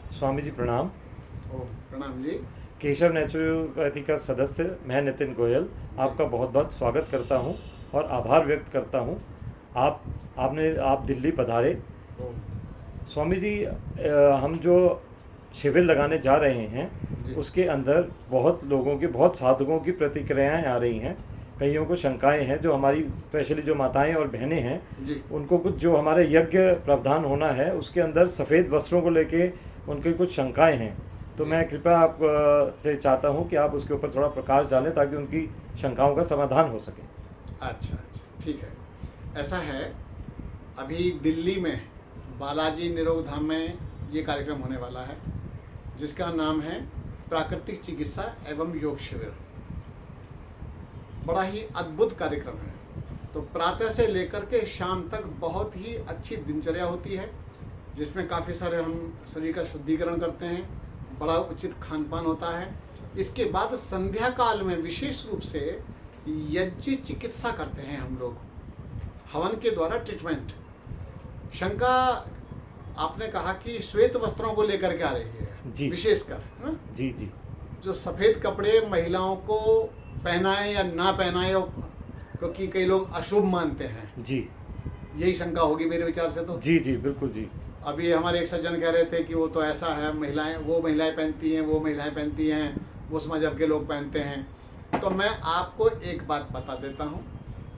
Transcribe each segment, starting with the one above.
स्वामी जी प्रणाम। ओ, प्रणाम जी। केशव नेचुरोपैथी का सदस्य मैं नितिन गोयल जी। आपका बहुत बहुत स्वागत करता हूं और आभार व्यक्त करता हूं। आप दिल्ली पधारे। ओ, स्वामी जी, हम जो शिविर लगाने जा रहे हैं जी। उसके अंदर बहुत लोगों की, बहुत साधकों की प्रतिक्रियाएं आ रही हैं। कईयों को शंकाएं हैं, जो हमारी स्पेशली जो माताएं और बहनें हैं जी। उनको कुछ जो हमारे यज्ञ प्रावधान होना है उसके अंदर सफ़ेद वस्त्रों को लेके उनकी कुछ शंकाएं हैं। तो जी। मैं कृपया आप से चाहता हूं कि आप उसके ऊपर थोड़ा प्रकाश डालें ताकि उनकी शंकाओं का समाधान हो सके। अच्छा, अच्छा, ठीक है। ऐसा है, अभी दिल्ली में बालाजी निरोग धाम में ये कार्यक्रम होने वाला है, जिसका नाम है प्राकृतिक चिकित्सा एवं योग शिविर। बड़ा ही अद्भुत कार्यक्रम है। तो प्रातः से लेकर के शाम तक बहुत ही अच्छी दिनचर्या होती है, जिसमें काफ़ी सारे हम शरीर का शुद्धिकरण करते हैं, बड़ा उचित खान पान होता है। इसके बाद संध्या काल में विशेष रूप से यज्ञ चिकित्सा करते हैं हम लोग, हवन के द्वारा ट्रीटमेंट। शंका आपने कहा कि श्वेत वस्त्रों को लेकर के आ रही है जी। विशेषकर, है ना? जी जी। जो सफ़ेद कपड़े महिलाओं को पहनाएं या ना पहनाएं, क्योंकि कई लोग अशुभ मानते हैं। जी यही शंका होगी मेरे विचार से। तो जी जी बिल्कुल जी। अभी हमारे एक सज्जन कह रहे थे कि वो तो ऐसा है, महिलाएं, वो महिलाएं पहनती हैं, वो महिलाएं पहनती हैं, उस मजहब के लोग पहनते हैं। तो मैं आपको एक बात बता देता हूँ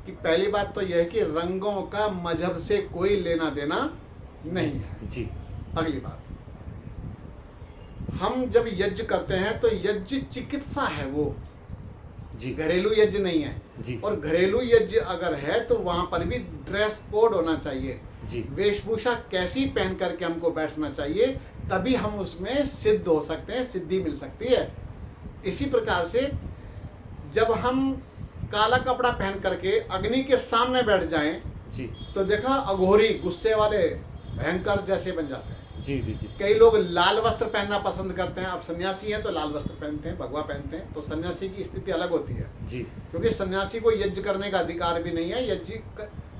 कि पहली बात तो यह है कि रंगों का मजहब से कोई लेना देना नहीं है। जी अगली बात, हम जब यज्ञ करते हैं तो यज्ञ चिकित्सा है, वो जी घरेलू यज्ञ नहीं है। जी और घरेलू यज्ञ अगर है तो वहाँ पर भी ड्रेस कोड होना चाहिए। जी वेशभूषा कैसी पहन करके हमको बैठना चाहिए, तभी हम उसमें सिद्ध हो सकते हैं, सिद्धि मिल सकती है। इसी प्रकार से जब हम काला कपड़ा पहन करके अग्नि के सामने बैठ जाएं जी तो देखा, अघोरी, गुस्से वाले, भयंकर जैसे बन जाते हैं। जी जी जी कई लोग लाल वस्त्र पहनना पसंद करते हैं। अब सन्यासी हैं तो लाल वस्त्र पहनते हैं, भगवा पहनते हैं। तो सन्यासी की स्थिति अलग होती है, जी क्योंकि सन्यासी को यज्ञ करने का अधिकार भी नहीं है।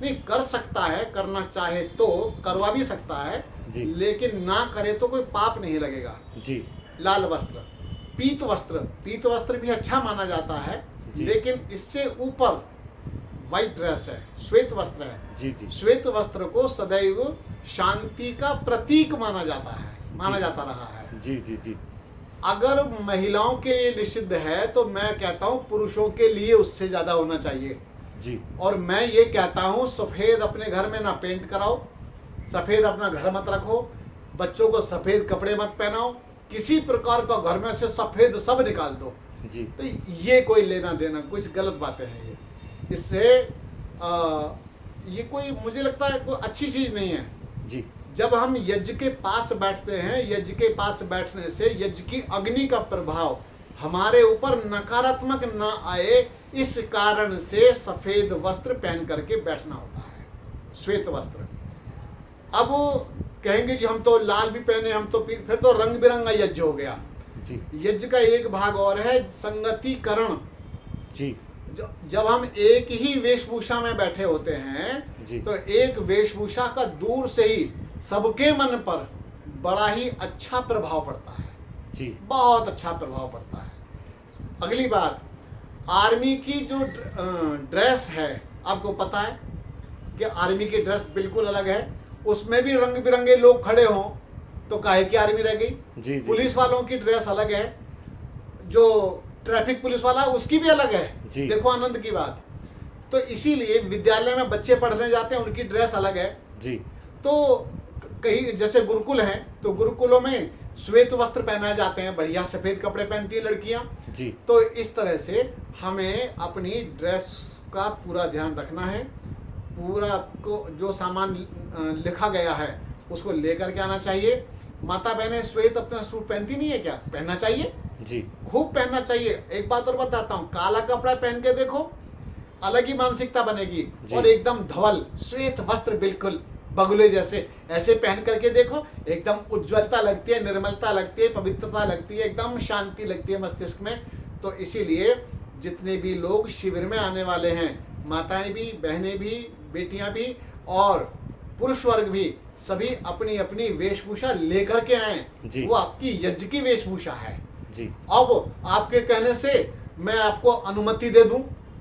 नहीं कर सकता है, करना चाहे तो करवा भी सकता है, जी लेकिन ना करे तो कोई पाप नहीं लगेगा। जी लाल वस्त्र, पीत वस्त्र, पीत वस्त्र भी अच्छा माना जाता है, जी। लेकिन इससे ऊपर व्हाइट ड्रेस है, श्वेत वस्त्र है। जी जी श्वेत वस्त्र को सदैव शांति का प्रतीक माना जाता है, माना जाता रहा है। जी जी जी अगर महिलाओं के लिए निषिद्ध है तो मैं कहता हूँ पुरुषों के लिए उससे ज्यादा होना चाहिए। जी और मैं ये कहता हूँ, सफेद अपने घर में ना पेंट कराओ, सफेद अपना घर मत रखो, बच्चों को सफेद कपड़े मत पहनाओ, किसी प्रकार का घर में से सफेद सब निकाल दो। जी तो ये कोई लेना देना, कुछ गलत बातें हैं ये। इससे ये कोई, मुझे लगता है कोई अच्छी चीज नहीं है। जी जब हम यज्ञ के पास बैठते हैं, यज्ञ के पास बैठने से यज्ञ की अग्नि का प्रभाव हमारे ऊपर नकारात्मक ना आए, इस कारण से सफेद वस्त्र पहन करके बैठना होता है, श्वेत वस्त्र। अब वो कहेंगे जी हम तो लाल भी पहने, हम तो फिर तो रंग बिरंगा यज्ञ हो गया। जी यज्ञ का एक भाग और है संगतिकरण। जी जब हम एक ही वेशभूषा में बैठे होते हैं जी। तो एक वेशभूषा का दूर से ही सबके मन पर बड़ा ही अच्छा प्रभाव पड़ता है, जी बहुत अच्छा प्रभाव पड़ता है। अगली बात, आर्मी की जो ड्रेस है, आपको पता है कि आर्मी की ड्रेस बिल्कुल अलग है। उसमें भी रंग बिरंगे लोग खड़े हों तो काहे की आर्मी रह गई। जी जी पुलिस वालों की ड्रेस अलग है, जो ट्रैफिक पुलिस वाला उसकी भी अलग है। जी। देखो आनंद की बात। तो इसीलिए विद्यालय में बच्चे पढ़ने जाते हैं, उनकी ड्रेस अलग है। जी तो कहीं जैसे गुरुकुल हैं तो गुरुकुलों में श्वेत वस्त्र पहनाए जाते हैं, बढ़िया सफेद कपड़े पहनती है लड़कियां। जी तो इस तरह से हमें अपनी ड्रेस का पूरा ध्यान रखना है। पूरा को जो सामान लिखा गया है उसको लेकर के आना चाहिए। माता बहनें श्वेत अपना सूट पहनती नहीं है क्या? पहनना चाहिए, जी खूब पहनना चाहिए। एक बात और बताता हूँ, काला कपड़ा पहन के देखो, अलग ही मानसिकता बनेगी। जी। और एकदम धवल श्वेत वस्त्र बिल्कुल बगुले जैसे ऐसे पहन करके देखो, एकदम उज्ज्वलता लगती है, निर्मलता लगती है, पवित्रता लगती है, एकदम शांति लगती है मस्तिष्क में। तो इसीलिए जितने भी लोग शिविर में आने वाले हैं, माताएं भी, बहनें भी, बेटियां भी, और पुरुष वर्ग भी सभी अपनी अपनी वेशभूषा लेकर के आए। जी। वो आपकी यज्ञ की वेशभूषा है। जी। अब आपके कहने से मैं आपको अनुमति दे दूं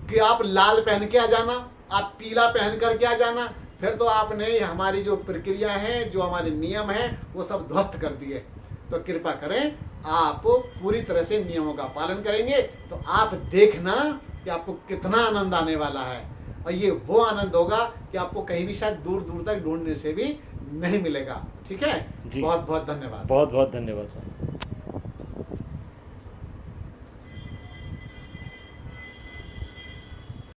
कि आप लाल पहन के आ जाना, आप पीला पहन करके आ जाना, फिर तो आपने हमारी जो प्रक्रिया है, जो हमारे नियम हैं, वो सब ध्वस्त कर दिए। तो कृपा करें, आप पूरी तरह से नियमों का पालन करेंगे तो आप देखना कि आपको कितना आनंद आने वाला है। और ये वो आनंद होगा कि आपको कहीं भी शायद दूर दूर तक ढूंढने से भी नहीं मिलेगा। ठीक है जी। बहुत बहुत धन्यवाद। बहुत बहुत धन्यवाद।